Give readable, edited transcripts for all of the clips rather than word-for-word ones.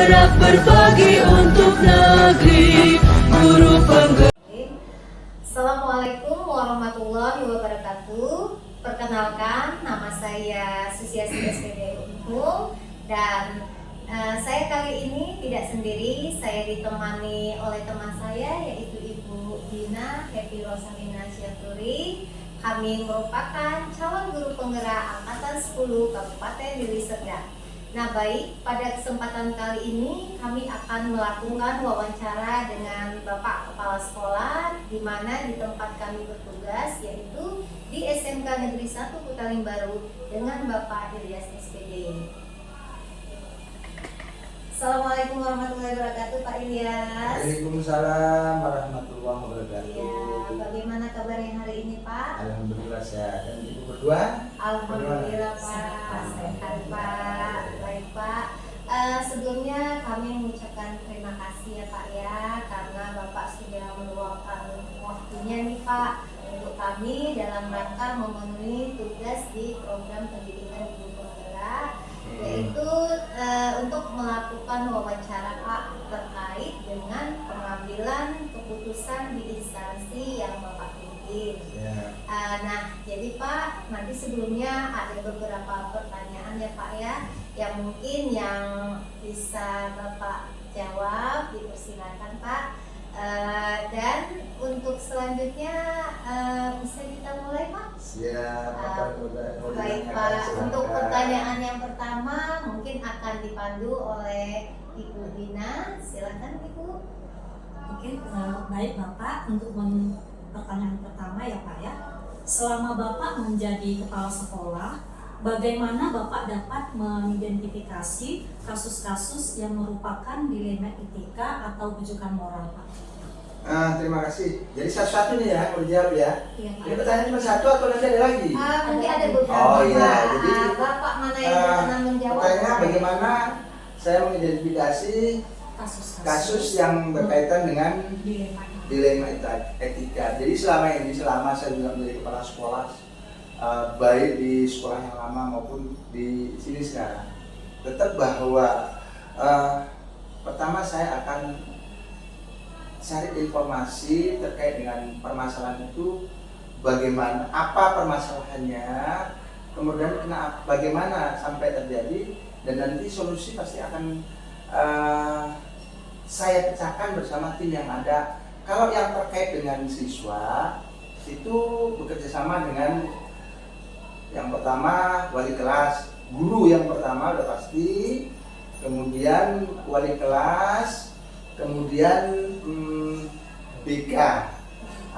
bergerak berbagi untuk negeri, guru penggerak. Assalamualaikum warahmatullahi wabarakatuh. Perkenalkan, nama saya Susiasi SPD Unggul dan saya kali ini tidak sendiri. Saya ditemani oleh teman saya yaitu Ibu Dina Happy Rosalina Syaturi. Kami merupakan calon guru penggerak angkatan 10 Kabupaten Deli Serdang. Nah baik, pada kesempatan kali ini kami akan melakukan wawancara dengan Bapak Kepala Sekolah di mana di tempat kami bertugas yaitu di SMK Negeri 1 Putaling Baru dengan Bapak Ilyas SPD. Assalamualaikum warahmatullahi wabarakatuh Pak Ilyas. Waalaikumsalam warahmatullahi wabarakatuh. Ya, bagaimana kabarnya hari ini Pak? Alhamdulillah sehat. Dan ibu berdua? Alhamdulillah Pak, sehat Pak. Baik Pak. Sebelumnya kami mengucapkan terima kasih ya Pak ya, karena Bapak sudah meluangkan waktunya nih Pak untuk kami dalam rangka memenuhi tugas di program pendidikan guru penggerak, yaitu untuk melakukan wawancara Pak terkait dengan pengambilan keputusan di instansi yang Bapak pimpin. Ya. Nah, jadi Pak, nanti sebelumnya ada beberapa pertanyaan ya Pak ya, yang mungkin yang bisa Bapak jawab, dipersilakan Pak. Dan untuk selanjutnya bisa kita mulai Pak? Siap. Baik Pak, untuk pertanyaan yang pertama mungkin akan dipandu oleh Ibu Dina. Silakan Ibu. Oke, baik Bapak, untuk pertanyaan pertama ya Pak ya. Selama Bapak menjadi kepala sekolah, bagaimana Bapak dapat mengidentifikasi kasus-kasus yang merupakan dilema etika atau rujukan moral Pak? Terima kasih. Jadi satu-satu nih ya, mau dijawab ya. Iya Pak. Ini pertanyaan cuma satu atau nanti ada lagi? Mungkin ada beberapa Oh iya, Pak. jadi Bapak mana yang berkenan menjawab? pertanyaannya bagaimana saya mengidentifikasi kasus yang berkaitan dengan dilema etika. Jadi selama saya juga menjadi kepala sekolah, baik di sekolah yang lama maupun di sini sekarang, tetap bahwa pertama saya akan cari informasi terkait dengan permasalahan itu, bagaimana, apa permasalahannya, kemudian bagaimana sampai terjadi, dan nanti solusi pasti akan saya pecahkan bersama tim yang ada. Kalau yang terkait dengan siswa itu bekerja sama dengan yang pertama wali kelas, guru yang pertama udah pasti, kemudian wali kelas, kemudian BK.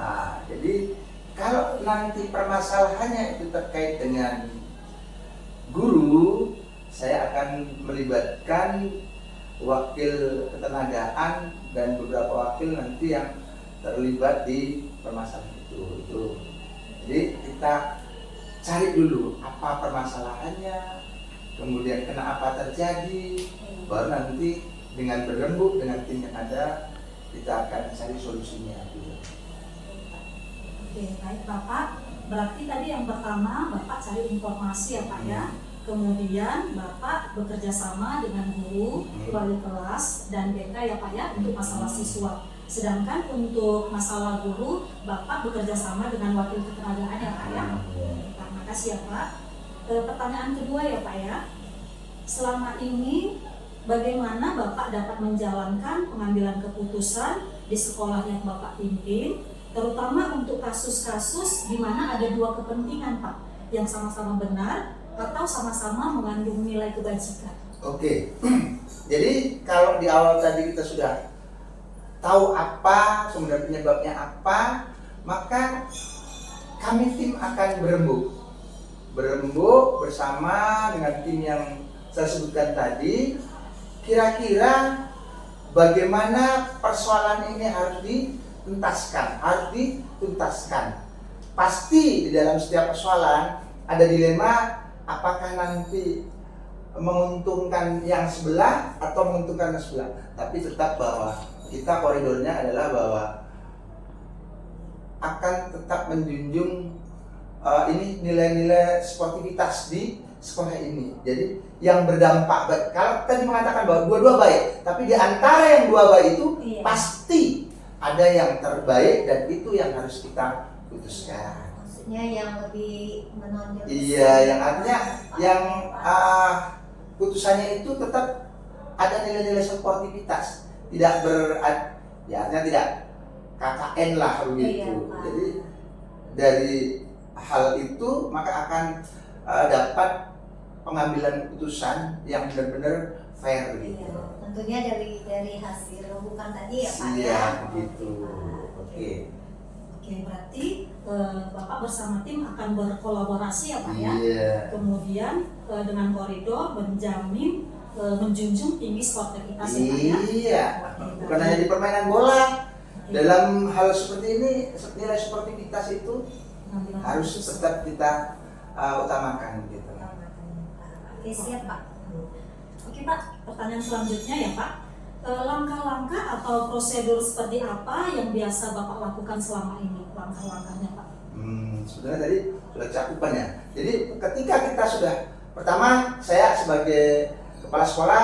Nah, jadi kalau nanti permasalahannya itu terkait dengan guru, saya akan melibatkan wakil ketenagaan dan beberapa wakil nanti yang terlibat di permasalahan itu. Jadi kita cari dulu apa permasalahannya, kemudian kenapa terjadi, baru nanti dengan berembuk dengan tim yang ada kita akan cari solusinya. Oke, baik Bapak. Berarti tadi yang pertama Bapak cari informasi ya Pak ya. Kemudian Bapak bekerja sama dengan guru, wali kelas, dan BK ya Pak ya untuk masalah siswa. Sedangkan untuk masalah guru, Bapak bekerja sama dengan wakil ketenagaan ya Pak ya. Terima kasih ya Pak. Pertanyaan kedua ya Pak ya. Selama ini bagaimana Bapak dapat menjalankan pengambilan keputusan di sekolah yang Bapak pimpin, terutama untuk kasus-kasus di mana ada dua kepentingan Pak, yang sama-sama benar atau sama-sama mengandung nilai kebajikan? Oke, jadi kalau di awal tadi kita sudah tahu apa sebenarnya penyebabnya apa, maka kami tim akan berembuk bersama dengan tim yang saya sebutkan tadi. Kira-kira bagaimana persoalan ini harus dituntaskan. Pasti di dalam setiap persoalan ada dilema, apakah nanti menguntungkan yang sebelah atau menguntungkan yang sebelah. Tapi tetap bahwa kita koridornya adalah bahwa akan tetap menjunjung ini nilai-nilai sportivitas di sekolah ini. Jadi yang berdampak baik. Kalau tadi mengatakan bahwa dua-dua baik, tapi di antara yang dua baik itu pasti ada yang terbaik dan itu yang harus kita putuskan. Maksudnya yang lebih menonjol. Iya, yang artinya yang putusannya itu tetap ada nilai-nilai sportivitas, tidak ya artinya tidak KKN lah begitu. Iya, Jadi dari hal itu maka akan dapat pengambilan keputusan yang benar-benar fair gitu. Iya, tentunya dari hasil bukan tadi ya Pak Iya, ya. begitu. Oke. Oke, berarti Bapak bersama tim akan berkolaborasi ya Pak ya. Iya. Kemudian dengan koridor menjamin menjunjung tinggi sportivitas ya Pak ya. Iya. Bukan hanya di permainan bola. Dalam hal seperti ini nilai sportivitas itu harus tetap kita utamakan gitu. Oke, siap Pak. Oke Pak, pertanyaan selanjutnya ya Pak. Langkah-langkah atau prosedur seperti apa yang biasa Bapak lakukan selama ini? Langkah-langkahnya Pak? Sebenarnya tadi sudah cakupannya. Jadi ketika kita sudah, pertama saya sebagai kepala sekolah,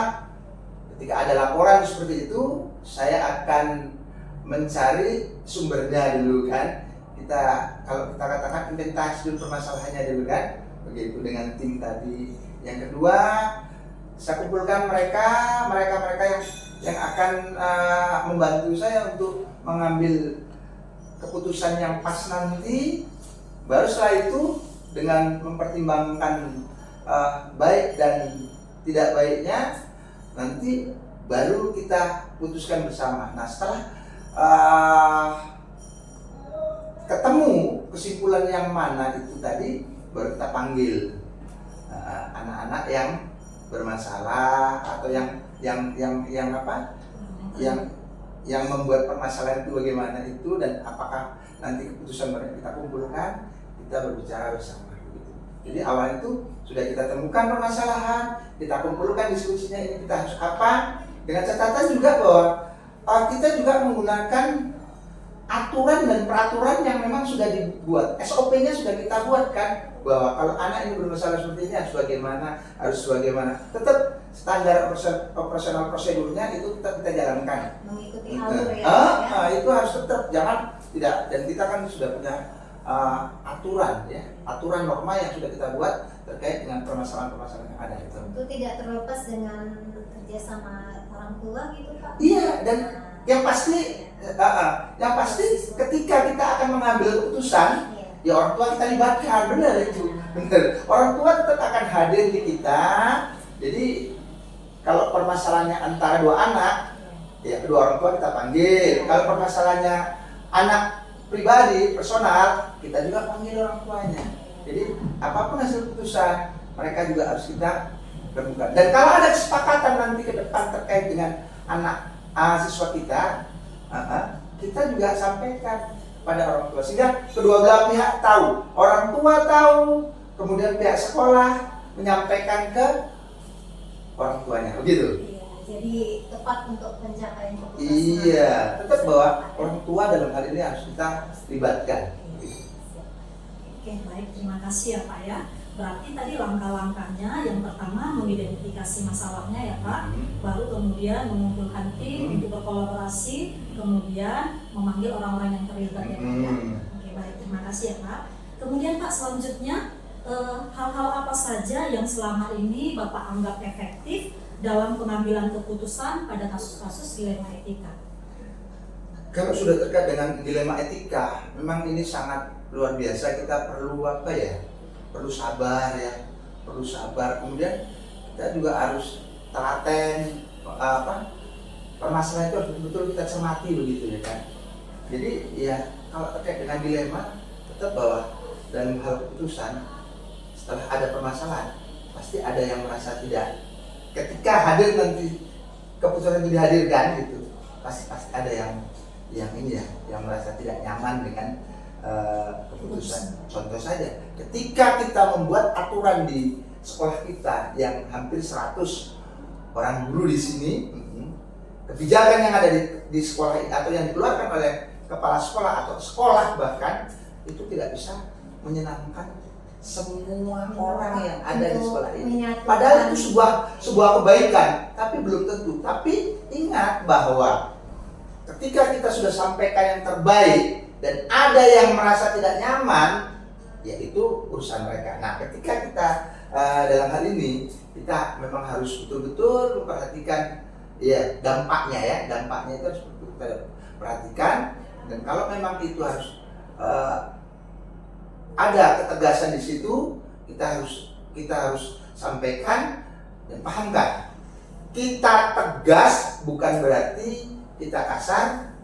ketika ada laporan seperti itu, saya akan mencari sumbernya dulu kan. Kalau kita katakan inventaris dulu permasalahannya dulu kan, begitu dengan tim tadi. Yang kedua, saya kumpulkan mereka yang akan membantu saya untuk mengambil keputusan yang pas nanti. Baru setelah itu dengan mempertimbangkan baik dan tidak baiknya, nanti baru kita putuskan bersama. Nah setelah ketemu kesimpulan yang mana itu tadi, baru kita panggil anak-anak yang bermasalah atau yang membuat permasalahan itu bagaimana itu, dan apakah nanti keputusan mereka kita kumpulkan, kita berbicara bersama gitu. Jadi awal itu sudah kita temukan permasalahan, kita kumpulkan diskusinya ini kita harus apa, dengan catatan juga bahwa kita juga menggunakan aturan dan peraturan yang memang sudah dibuat, SOP-nya sudah kita buat kan, bahwa kalau anak ini bermasalah seperti ini harus bagaimana, tetap standar operasional prosedurnya itu tetap kita jalankan. Mengikuti alur ya. Itu harus tetap, jangan tidak, dan kita kan sudah punya aturan norma yang sudah kita buat terkait dengan permasalahan-permasalahan yang ada itu. Itu tidak terlepas dengan kerjasama orang tua gitu Pak. Iya, dan yang pasti ketika kita akan mengambil keputusan, ya orang tua kita libatkan, benar itu, benar. Orang tua tetap akan hadir di kita. Jadi kalau permasalahannya antara dua anak, ya kedua orang tua kita panggil. Kalau permasalahannya anak pribadi, personal, kita juga panggil orang tuanya. Jadi apapun hasil keputusan, mereka juga harus kita temukan. Dan kalau ada kesepakatan nanti ke depan terkait dengan anak siswa kita, kita juga sampaikan pada orang tua, sehingga kedua belah pihak tahu, orang tua tahu, kemudian pihak sekolah menyampaikan ke orang tuanya, begitu. Iya, jadi tepat untuk pencapaian keputusan. Iya, tetap bahwa orang tua dalam hal ini harus kita libatkan. Oke, baik, terima kasih ya Pak ya. Berarti tadi langkah-langkahnya yang pertama mengidentifikasi masalahnya ya Pak, baru kemudian mengumpulkan tim untuk berkolaborasi, kemudian memanggil orang-orang yang terlibat ya Pak ya. Oke, baik, terima kasih ya Pak. Kemudian Pak selanjutnya, hal-hal apa saja yang selama ini Bapak anggap efektif dalam pengambilan keputusan pada kasus-kasus dilema etika? Kalau sudah terkait dengan dilema etika, memang ini sangat luar biasa. Kita perlu perlu sabar ya, perlu sabar. Kemudian kita juga harus telaten, permasalahan itu harus betul-betul kita cermati begitu ya kan. Jadi ya kalau terkait dengan dilema, tetap bahwa dalam hal keputusan setelah ada permasalahan pasti ada yang merasa tidak. Ketika hadir nanti keputusan itu dihadirkan gitu, pasti ada yang merasa tidak nyaman dengan keputusan. Contoh saja, ketika kita membuat aturan di sekolah kita yang hampir 100 orang guru di sini, kebijakan yang ada di sekolah atau yang dikeluarkan oleh kepala sekolah atau sekolah bahkan itu tidak bisa menyenangkan semua orang yang ada di sekolah ini. Menyatukan. Padahal itu sebuah kebaikan, tapi belum tentu. Tapi ingat bahwa ketika kita sudah sampaikan yang terbaik dan ada yang merasa tidak nyaman, yaitu urusan mereka. Nah, ketika kita dalam hal ini kita memang harus betul-betul memperhatikan ya dampaknya itu harus betul kita perhatikan, dan kalau memang itu harus ada ketegasan di situ, kita harus sampaikan dan pahamkan. Kita tegas bukan berarti kita kasar,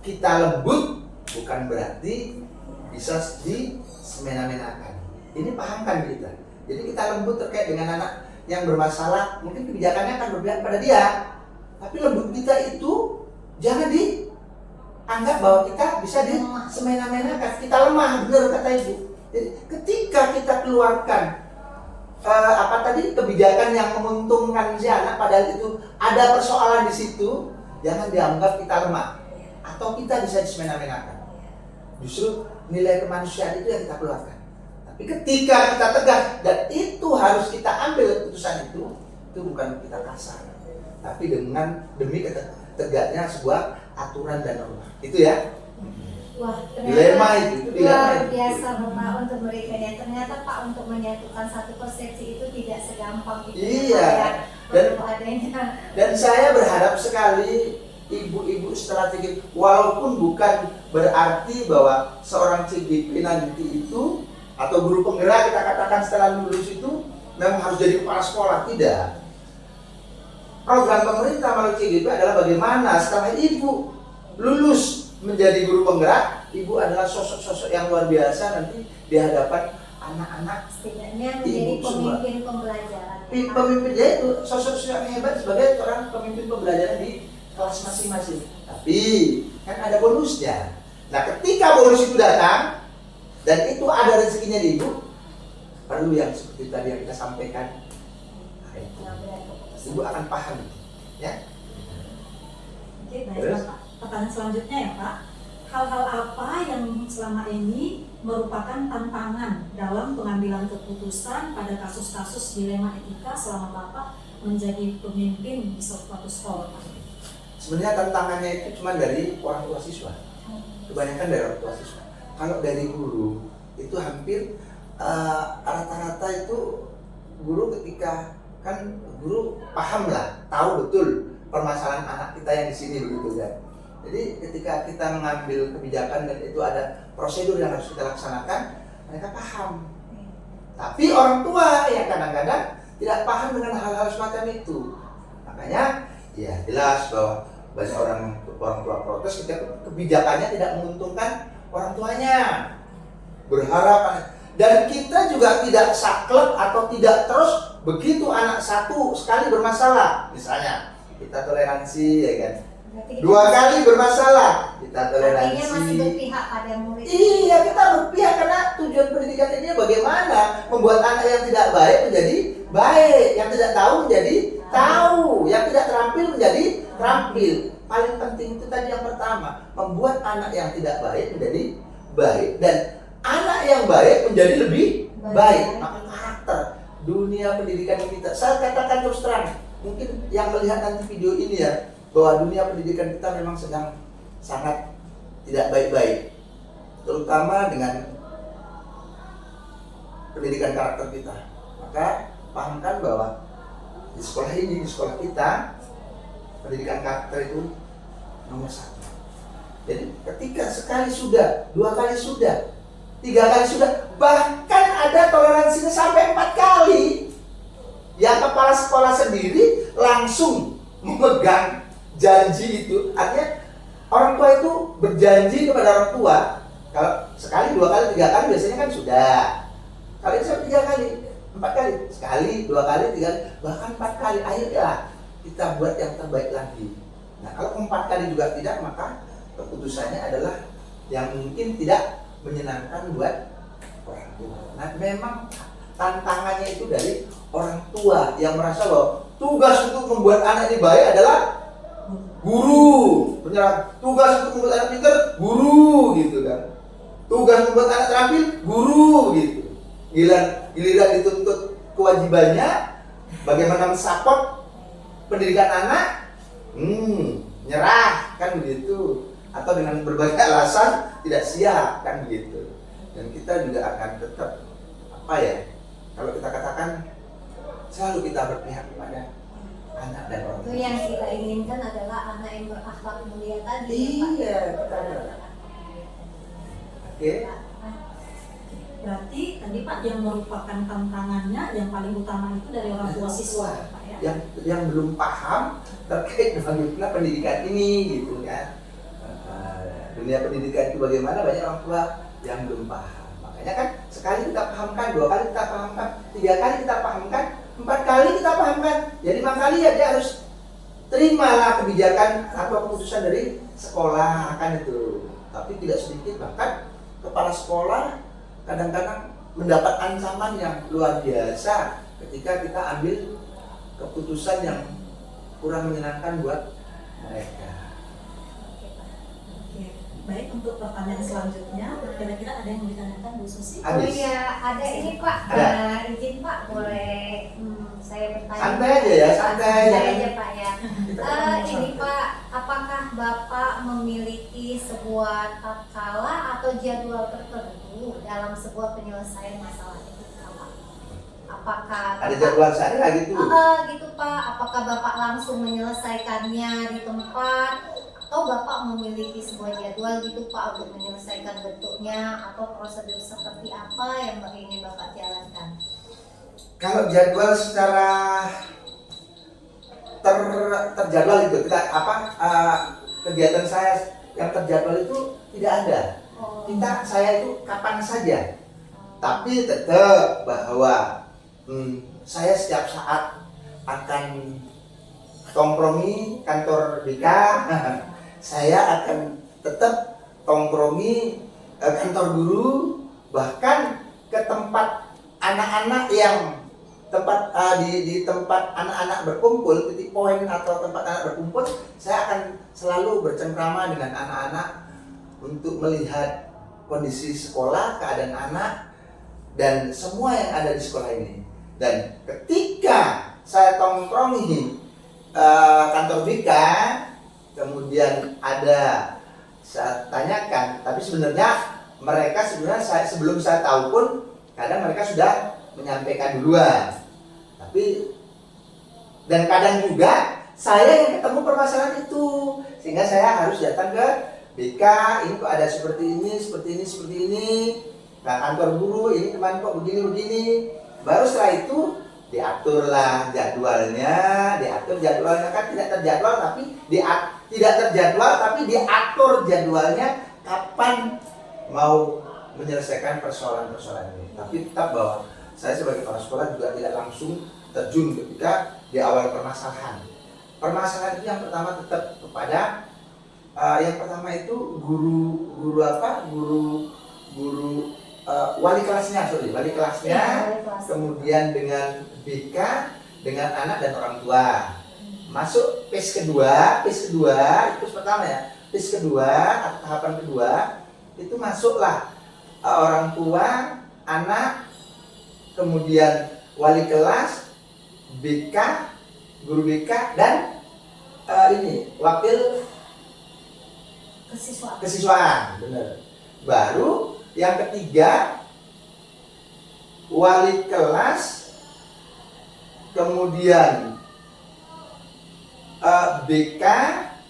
kita lembut bukan berarti bisa disemena-menakan. Ini pahamkan kita. Jadi kita lembut terkait dengan anak yang bermasalah, mungkin kebijakannya akan berpihak pada dia, tapi lembut kita itu jangan dianggap bahwa kita bisa disemena-menakan. Kita lemah, benar kata ibu. Jadi ketika kita keluarkan kebijakan yang menguntungkan si anak, padahal itu ada persoalan di situ, jangan dianggap kita lemah atau kita bisa disemena-menakan. Justru nilai kemanusiaan itu yang kita keluarkan. Tapi ketika kita tegas dan itu harus kita ambil keputusan itu bukan kita kasar, tapi demi tegaknya sebuah aturan dan norma. Itu ya. Wah, Dilema itu. Luar biasa Bapak untuk memberikannya. Ternyata Pak, untuk menyatukan satu persepsi itu tidak segampang itu. Iya. Dan saya berharap sekali ibu-ibu strategi, walaupun bukan berarti bahwa seorang CGP nanti itu atau guru penggerak kita katakan setelah lulus itu memang harus jadi kepala sekolah, tidak. Program pemerintah melalui CGP adalah bagaimana setelah ibu lulus menjadi guru penggerak, ibu adalah sosok-sosok yang luar biasa nanti di hadapan anak-anak, setidaknya menjadi pemimpin pembelajaran. Pemimpin dia itu sosok-sosok yang hebat sebagai orang pemimpin pembelajaran di kelas masing-masing. Tapi kan ada bonusnya. Nah, ketika bonus itu datang dan itu ada rezekinya di ibu, perlu yang seperti tadi yang kita sampaikan. Ibu akan paham, ya. Oke, baik Pak. Pertanyaan selanjutnya ya Pak. Hal-hal apa yang selama ini merupakan tantangan dalam pengambilan keputusan pada kasus-kasus dilema etika selama Bapak menjadi pemimpin di suatu sekolah Pak? Sebenarnya tantangannya itu cuma dari orang tua siswa. Kebanyakan dari orang tua siswa. Kalau dari guru itu hampir rata-rata itu guru ketika kan guru paham lah, tahu betul permasalahan anak kita yang di sini begitu kan. Jadi ketika kita mengambil kebijakan dan itu ada prosedur yang harus kita laksanakan, mereka paham. Tapi orang tua yang kadang-kadang tidak paham dengan hal-hal semacam itu. Makanya ya jelas bahwa banyak orang tua protes ketika kebijakannya tidak menguntungkan orang tuanya. Berharap, dan kita juga tidak saklek atau tidak terus begitu anak satu sekali bermasalah, misalnya kita toleransi ya kan, dua kali bermasalah kita toleransi. Artinya masih berpihak pada murid. Iya, kita berpihak karena tujuan pendidikan ini bagaimana membuat anak yang tidak baik menjadi baik, yang tidak tahu menjadi tahu, yang tidak terampil menjadi terampil. Paling penting itu tadi yang pertama, membuat anak yang tidak baik menjadi baik dan anak yang baik menjadi lebih baik. Maka karakter dunia pendidikan kita, saya katakan terus terang, mungkin yang melihat nanti video ini ya, bahwa dunia pendidikan kita memang sedang sangat tidak baik-baik, terutama dengan pendidikan karakter kita. Maka pahamkan bahwa di sekolah ini, di sekolah kita, pendidikan karakter itu nomor satu. Jadi ketika sekali sudah, dua kali sudah, tiga kali sudah, bahkan ada toleransinya sampai 4 kali, yang kepala sekolah sendiri langsung memegang janji itu. Artinya orang tua itu berjanji kepada orang tua, kalau sekali, dua kali, tiga kali biasanya kan sudah. Kali ini sampai 3 kali, 4 kali, sekali, 2 kali, 3 kali, bahkan 4 kali. Ayolah kita buat yang terbaik lagi. Nah, kalau 4 kali juga tidak, maka keputusannya adalah yang mungkin tidak menyenangkan buat orang tua. Nah, memang tantangannya itu dari orang tua yang merasa bahwa tugas untuk membuat anak ini baik adalah guru. Benar, tugas untuk membuat anak pintar guru gitu kan. Tugas membuat anak terampil guru gitu. giliran dituntut kewajibannya, bagaimana mensupport pendidikan anak, nyerah kan begitu, atau dengan berbagai alasan tidak siap kan begitu. Dan kita juga akan tetap kalau kita katakan selalu kita berpihak kepada anak dan orang Itu tua. yang kita inginkan adalah anak yang berakhlak mulia tadi. Iya, Pak. Oke. Berarti tadi Pak yang merupakan tantangannya yang paling utama itu dari orang tua siswa Pak ya. Yang belum paham terkait bagaimana pendidikan ini gitu kan. Dunia pendidikan itu bagaimana, banyak orang tua yang belum paham. Makanya kan sekali kita pahamkan, 2 kali kita pahamkan, 3 kali kita pahamkan, 4 kali kita pahamkan. Jadi 5 kali ya dia harus terimalah kebijakan atau keputusan dari sekolah kan itu. Tapi tidak sedikit bahkan kepala sekolah kadang-kadang mendapat ancaman yang luar biasa ketika kita ambil keputusan yang kurang menyenangkan buat mereka. Oke. Baik, untuk pertanyaan selanjutnya, kira-kira ada yang mau ditanyakan Bu Susi? Oh iya, ada ini Pak. Ada. Izin Pak, boleh saya bertanya? Santai aja ya, santai. Santai aja Pak ya. Ini Pak, apakah Bapak memiliki sebuah tatkala atau jadwal tertentu dalam sebuah penyelesaian masalah itu Pak? Apakah Ada jadwal saya gitu. gitu Pak, apakah Bapak langsung menyelesaikannya di tempat atau Bapak memiliki sebuah jadwal gitu Pak untuk menyelesaikan bentuknya atau prosedur seperti apa yang ingin Bapak jalankan? Kalau jadwal secara terjadwal itu kita kegiatan saya yang terjadwal itu tidak ada. Saya itu kapan saja. Tapi tetap bahwa saya setiap saat akan kompromi kantor BK. Saya akan tetap kompromi kantor guru, bahkan ke tempat anak-anak yang di tempat anak-anak berkumpul, titik poin atau tempat anak berkumpul, saya akan selalu bercengkrama dengan anak-anak untuk melihat kondisi sekolah, keadaan anak, dan semua yang ada di sekolah ini. Dan ketika saya tongkrongi kantor BK, kemudian saya tanyakan, tapi sebenarnya mereka sebelum saya tahu pun kadang mereka sudah menyampaikan duluan. Dan kadang juga saya yang ketemu permasalahan itu, sehingga saya harus datang ke BK, ini kok ada seperti ini. Nah, kantor guru ini teman kok begini. Baru setelah itu diaturlah jadwalnya, kan tidak terjadwal tapi diatur jadwalnya kapan mau menyelesaikan persoalan-persoalan ini. Tapi tetap bahwa saya sebagai kepala sekolah juga tidak langsung terjun ketika di awal permasalahan. Permasalahan itu yang pertama tetap kepada yang pertama itu guru wali kelasnya, kemudian dengan BK, dengan anak dan orang tua. Masuk phase kedua itu pertama ya. Phase kedua atau tahapan kedua itu masuklah orang tua, anak, kemudian wali kelas, BK, guru BK, dan wakil kesiswaan, benar. Baru yang ketiga wali kelas, kemudian BK,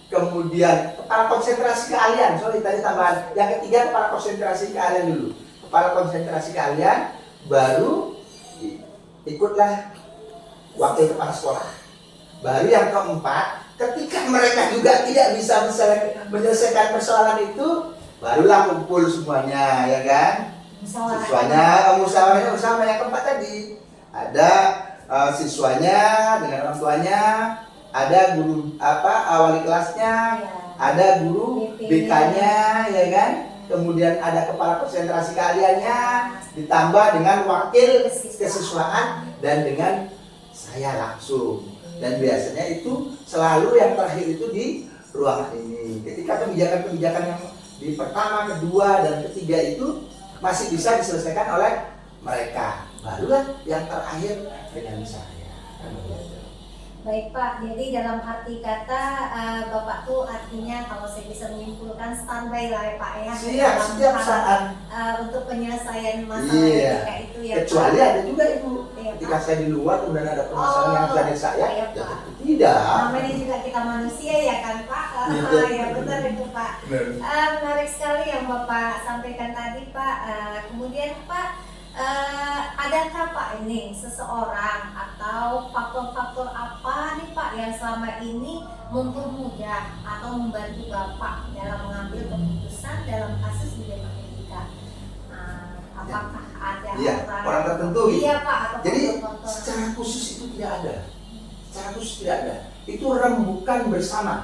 kemudian kepala konsentrasi keahlian. Tadi tambahan. Yang ketiga kepala konsentrasi keahlian dulu. Kepala konsentrasi keahlian, baru ikutlah wakil kepala sekolah. Baru yang keempat, ketika mereka juga tidak bisa menyelesaikan persoalan itu, barulah kumpul semuanya, ya kan? Siswanya, musyawarah yang keempat tadi. Ada siswanya dengan orang tuanya, ada guru wali kelasnya, ada guru BK-nya, ya kan? Kemudian ada kepala konsentrasi keahliannya, ditambah dengan wakil kesiswaan dan dengan saya langsung. Dan biasanya itu selalu yang terakhir itu di ruangan ini. Ketika kebijakan-kebijakan yang di pertama, kedua, dan ketiga itu masih bisa diselesaikan oleh mereka, barulah yang terakhir dengan saya. Kan begitu. Baik Pak, jadi dalam arti kata Bapak tuh artinya kalau saya bisa menyimpulkan standby lah ya Pak ya. Siap, dalam setiap hal, saat. Untuk penyelesaian masalah Iya. etika itu ya Kecuali Pak. ada juga Ibu, Iya, ketika Pak. saya di luar kemudian ada permasalahan yang terjadi saya, iya, ya Pak. tidak. Namanya juga kita manusia ya kan Pak. Iya. Ya benar itu Pak. Benar. Menarik sekali yang Bapak sampaikan tadi Pak. Kemudian Pak, adakah Pak ini seseorang atau faktor-faktor apa nih Pak yang selama ini mempermudah atau membantu Bapak dalam mengambil keputusan dalam kasus dilema etika? Apakah ada Iya, orang tertentu gitu. Iya Pak, atau Jadi faktor-faktor? secara khusus itu tidak ada. Secara khusus tidak ada. Itu rembukan bersama.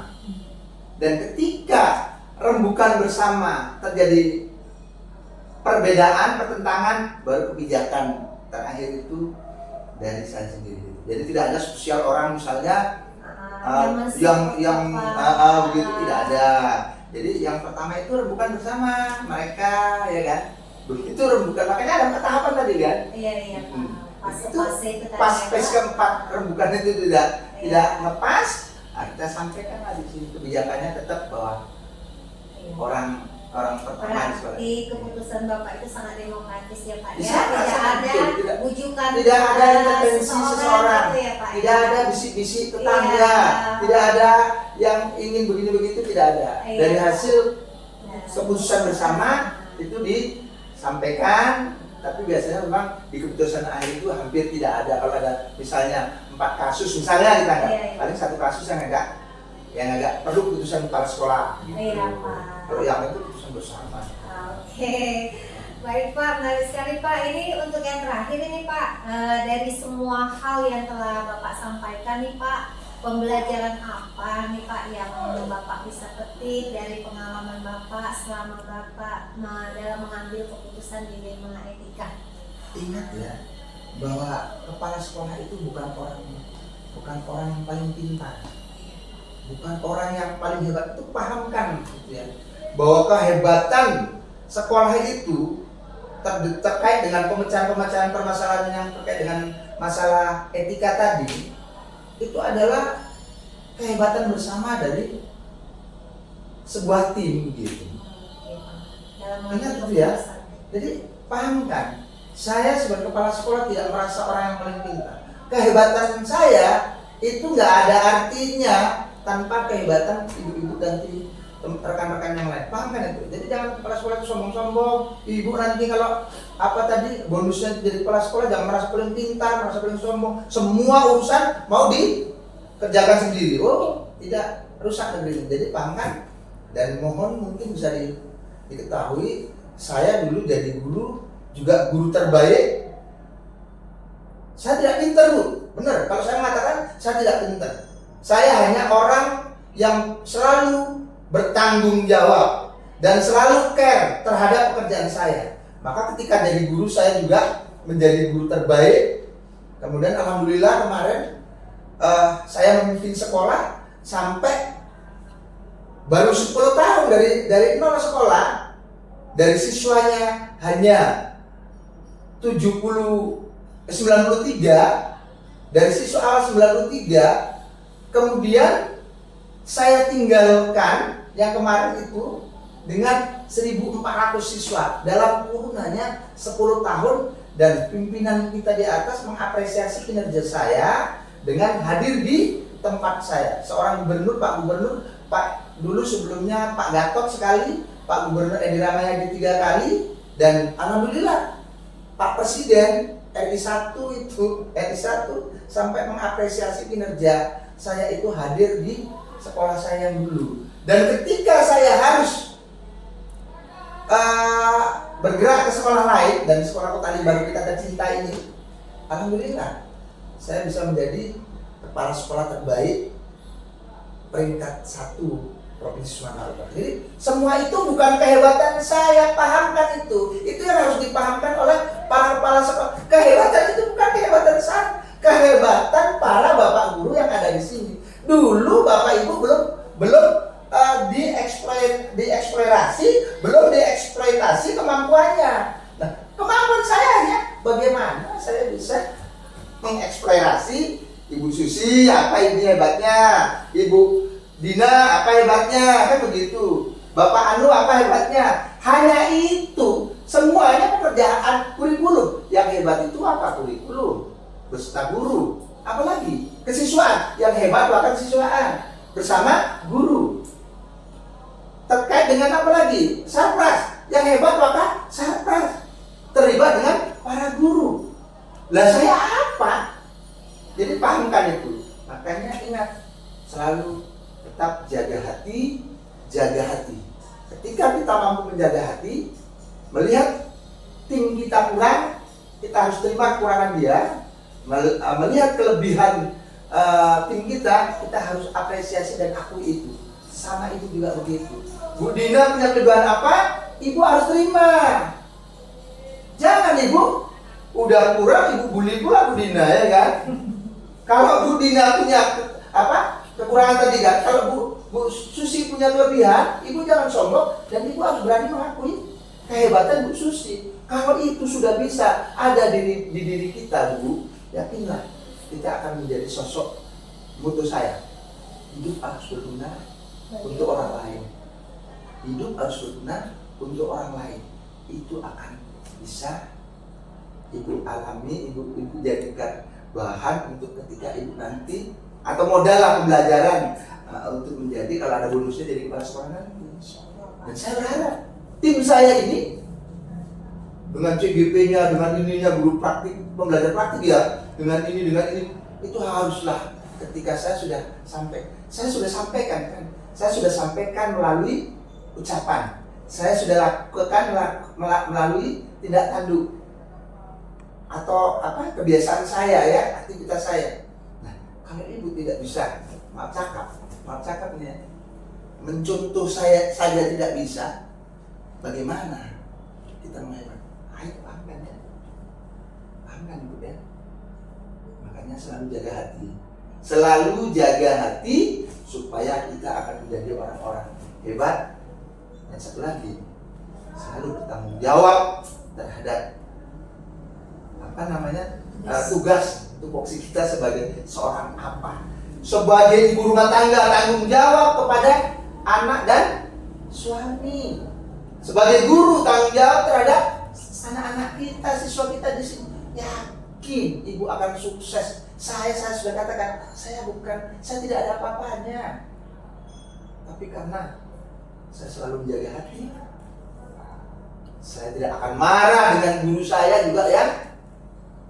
Dan ketika rembukan bersama terjadi perbedaan, pertentangan, baru kebijakan terakhir itu dari saya sendiri. Jadi tidak ada spesial orang misalnya yang begitu, tidak ada. Jadi yang pertama itu rembukan bersama mereka, ya kan? Begitu rembukan, makanya ada tahapan tadi kan? Iya Pak. Fase-fase itu tadi. Pas ya, phase Pak. keempat rembukan itu tidak ngepas, kita sampaikan di sini kebijakannya tetap bahwa Iya. orang pertama Berarti keputusan Bapak itu sangat demokratis ya Pak ya. Sangat, Tidak sangat ada betul. Tidak- bujukan tidak ada intervensi seseorang, gitu ya, Pak, ya? tidak ada bisik-bisik tetangga, Iya. tidak ada yang ingin begini begitu, tidak ada. Iya. Dari hasil Nah, keputusan bersama itu disampaikan, tapi biasanya memang di keputusan akhir itu hampir tidak ada. Kalau ada misalnya 4 kasus misalnya kita Iya, iya. paling 1 kasus yang agak perlu keputusan kepala sekolah. Gitu. Iya, Pak. Kalau yang itu keputusan bersama. Oke, baik Pak, menarik sekali Pak. Ini untuk yang terakhir ini Pak, dari semua hal yang telah Bapak sampaikan nih Pak, pembelajaran apa nih Pak yang Bapak bisa petik dari pengalaman Bapak selama Bapak dalam mengambil keputusan dilema etika? Ingat ya, bahwa kepala sekolah itu bukan orang yang paling pintar, bukan orang yang paling hebat. Itu pahamkan gitu ya, bahwa kehebatan sekolah itu terkait dengan pemecahan permasalahan yang terkait dengan masalah etika tadi, itu adalah kehebatan bersama dari sebuah tim gitu. Ingat itu ya. Jadi pahamkan, saya sebagai kepala sekolah tidak merasa orang yang paling pintar. Kehebatan saya itu nggak ada artinya tanpa kehebatan ibu-ibu dan tim rekan-rekan yang lain. Paham kan itu? Jadi jangan kepala sekolah itu sombong-sombong. Ibu nanti kalau apa tadi bonusnya jadi kepala sekolah, jangan merasa paling pintar, merasa paling sombong. Semua urusan mau dikerjakan sendiri. Oh, tidak, rusak negeri ini. Jadi paham kan? Dan mohon mungkin bisa diketahui, saya dulu jadi guru, juga guru terbaik. Saya tidak pintar Bu, benar. Kalau saya mengatakan saya tidak pintar, saya hanya orang yang selalu bertanggung jawab dan selalu care terhadap pekerjaan saya. Maka ketika jadi guru saya juga menjadi guru terbaik. Kemudian alhamdulillah kemarin saya memimpin sekolah sampai baru 10 tahun dari 0 sekolah, dari siswanya hanya 93, dari siswa awal 93, kemudian saya tinggalkan yang kemarin itu dengan 1.400 siswa dalam kurunannya 10 tahun, dan pimpinan kita di atas mengapresiasi kinerja saya dengan hadir di tempat saya. Seorang gubernur, Pak dulu sebelumnya Pak Gatot sekali, Pak Gubernur Edi Ramayadi 3 kali, dan alhamdulillah Pak Presiden RI 1 sampai mengapresiasi kinerja saya itu hadir di sekolah saya yang dulu. Dan ketika saya harus bergerak ke sekolah lain, dan sekolah Kota baru kita tercinta ini, alhamdulillah saya bisa menjadi kepala sekolah terbaik peringkat 1 Provinsi Sumatera Utara. Jadi semua itu bukan kehebatan saya, pahamkan itu. Itu yang harus dipahamkan oleh para kepala sekolah. Kehebatan itu bukan kehebatan saya, kehebatan para bapak guru yang ada di sini. Dulu bapak ibu belum dieksploitasi kemampuannya. Nah, kemampuan saya hanya bagaimana Susi apa ini hebatnya, Ibu Dina apa hebatnya, kan begitu. Bapak Anu apa hebatnya. Hanya itu, semuanya pekerjaan kurikulum. Yang hebat itu apa? Kurikulum, beserta guru. Apalagi kesiswaan, yang hebat bahkan kesiswaan bersama guru. Terkait dengan apa lagi? Sarpras, yang hebat maka sarpras terlibat dengan para guru. Lah saya apa? Jadi pahamkan itu. Makanya ingat, selalu tetap jaga hati, jaga hati. Ketika kita mampu menjaga hati, melihat tim kita kurang, kita harus terima kekurangan dia. Melihat kelebihan tim kita harus apresiasi dan akui itu. Sama ibu juga begitu. Bu Dina punya kelebihan apa? Ibu harus terima. Jangan ibu udah kurang, ibu bully pula Bu Dina, ya kan? Kalau Bu Dina punya kekurangan tadi kan, kalau Bu Susi punya kelebihan, ibu jangan sombong dan ibu harus berani mengakui kehebatan Bu Susi. Kalau itu sudah bisa ada di diri kita, Bu, yakinlah kita akan menjadi sosok mutu saya. Hidup harus berguna untuk orang lain. Hidup harus berguna untuk orang lain. Itu akan bisa ibu alami, ibu jadikan bahan untuk ketika ibu nanti, atau modal pembelajaran untuk menjadi, kalau ada bonusnya jadi kepala sekolah nanti. Dan saya berharap tim saya ini dengan CGP-nya, dengan ininya, guru praktik, pembelajar praktik ya, dengan ini, itu haruslah ketika saya sudah sampaikan kan, saya sudah sampaikan melalui ucapan, saya sudah lakukan melalui tindak tanduk atau kebiasaan saya ya, aktivitas saya. Nah, kalau ibu tidak bisa, maaf cakap ini ya, mencontoh saya saja tidak bisa, bagaimana kita menghebat? Ayo pahamkan ya, pahamkan ibu ya. Makanya selalu jaga hati, selalu jaga hati supaya kita akan menjadi orang-orang hebat. Dan satu lagi, selalu bertanggung jawab terhadap tugas tupoksi kita sebagai seorang apa, sebagai ibu rumah tangga, tanggung jawab kepada anak dan suami, sebagai guru tanggung jawab terhadap anak-anak kita, siswa kita di sini. Yakin ibu akan sukses. Saya sudah katakan, saya tidak ada apa-apanya, tapi karena saya selalu menjaga hati, saya tidak akan marah dengan guru saya juga ya.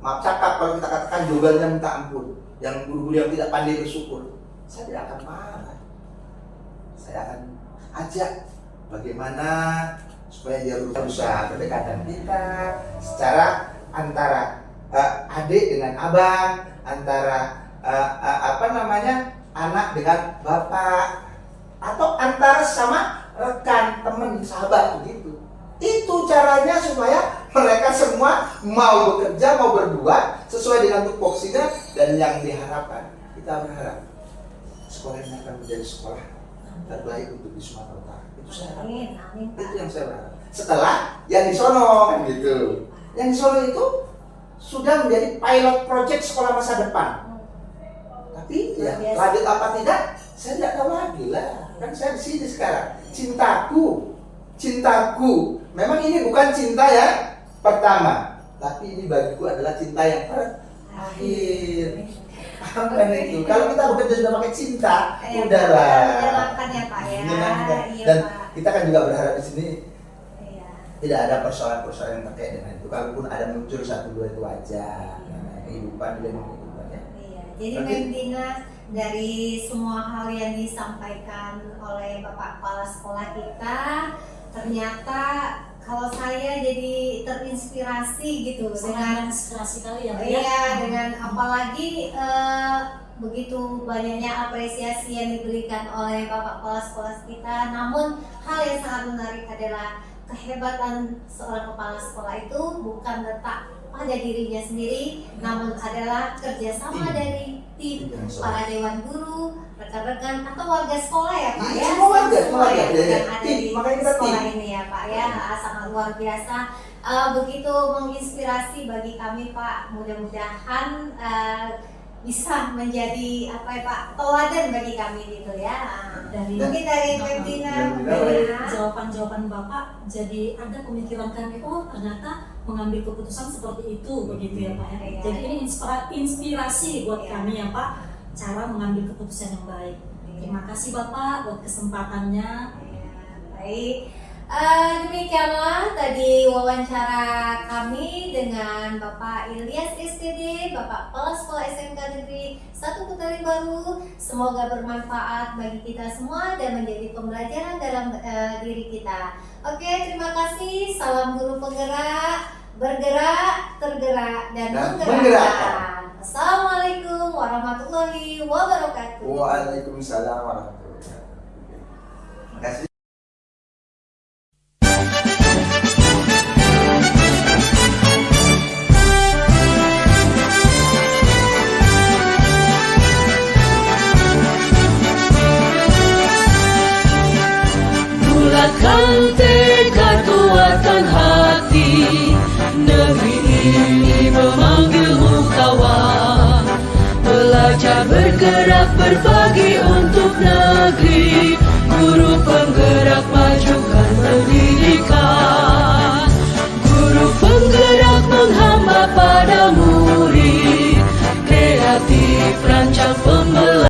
Maaf cakap kalau kita katakan jogalnya minta ampun, yang guru-guru yang tidak pandai bersyukur, saya tidak akan marah. Saya akan ajak bagaimana supaya dia berusaha kedekatan kita secara antara adik dengan abang, antara anak dengan bapak, atau antara sama rekan, teman, sahabat begitu. Itu caranya supaya mereka semua mau bekerja, mau berbuat sesuai dengan tupoksinya dan yang diharapkan. Kita berharap sekolah ini akan menjadi sekolah terbaik untuk di Sumatera Utara. Itu saya harap. Amin, Itu yang saya berharap. Setelah yang di sono kan gitu. Yang di sono itu sudah menjadi pilot project sekolah masa depan. Tapi ya lanjut apa tidak, saya tidak tahu lagi lah. Kan saya di sini sekarang. Cintaku. Memang ini bukan cinta yang pertama, tapi ini bagiku adalah cinta yang terakhir. Paham kan itu? Kalau kita bekerja sudah pakai cinta, udahlah. Menyenangkan ya Pak ya. Menyenangkan. Iya, Dan Pak. kita kan juga berharap di sini Iya. tidak ada persoalan-persoalan yang terkait dengan itu. Kalaupun ada muncul 1-2 itu wajar. Kehidupan dia kehidupan ya. Iya. Jadi Mem Dina, dari semua hal yang disampaikan oleh Bapak Kepala Sekolah kita, ternyata kalau saya jadi terinspirasi gitu dengan inspirasi kali ya, iya, dengan apalagi begitu banyaknya apresiasi yang diberikan oleh Bapak Kepala Sekolah kita. Namun hal yang sangat menarik adalah kehebatan seorang kepala sekolah itu bukan letak pada dirinya sendiri, namun adalah kerjasama dari tim, para dewan guru, rekan-rekan atau warga sekolah ya Pak ya. Semua warga yang ada di makanya kita sekolah ini ya Pak ya, sangat luar biasa. Begitu menginspirasi bagi kami Pak. Mudah-mudahan bisa menjadi apa ya Pak, teladan bagi kami gitu ya. Mungkin dari Pembina, Dari jawaban-jawaban Bapak jadi ada pemikiran kami, oh ternyata mengambil keputusan seperti itu begitu ya Pak ya. Iya. Jadi ini inspirasi buat Iya. kami ya Pak, cara mengambil keputusan yang baik. Terima kasih Bapak buat kesempatannya. Ya, baik. Demikianlah tadi wawancara kami dengan Bapak Ilyas SPD, Bapak Kepala Sekolah SMK Negeri 1 Kutaling Baru. Semoga bermanfaat bagi kita semua dan menjadi pembelajaran dalam diri kita. Oke, terima kasih. Salam guru penggerak, bergerak, tergerak, dan menggerakkan. Assalamualaikum warahmatullahi wabarakatuh. Waalaikumsalam warahmatullahi wabarakatuh. Terima kasih. Bulatkan tekad, kuatkan hati. Negeri ini memanggilmu kawan. Belajar bergerak berbagi untuk negeri. Guru penggerak majukan pendidikan. Guru penggerak menghamba pada murid. Kreatif rancang pembelajaran.